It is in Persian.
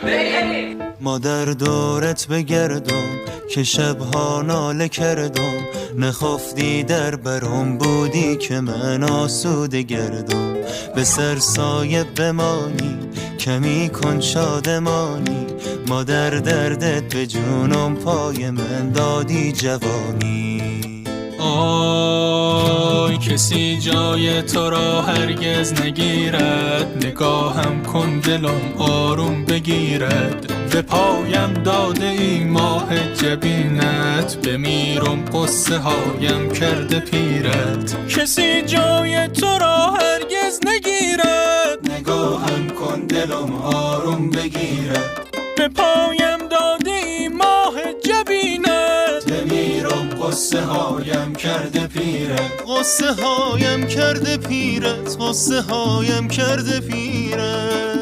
بریم. مادر دورت بگردم که شبها ناله کردم، نخفتی در برام بودی که من آسوده گردم. به سر سایه بمانی کمی کن شادمانی، مادر دردت به جونم پای من دادی جوانی. آی کسی جای تو را هرگز نگیرد، نگاهم کن دلم آروم بگیرد. به پایم داده ای ماه جبینت، بمیرم قصه هایم کرده پیرت. کسی جای تو را هرگز نگیرد، نگاهم کن دلم آروم بگیرد. به پایم داده ای ماه جبینت، بمیرم قصه هایم کرده پیرت. قصه هایم کرده پیرت، قصه هایم کرده پیرت.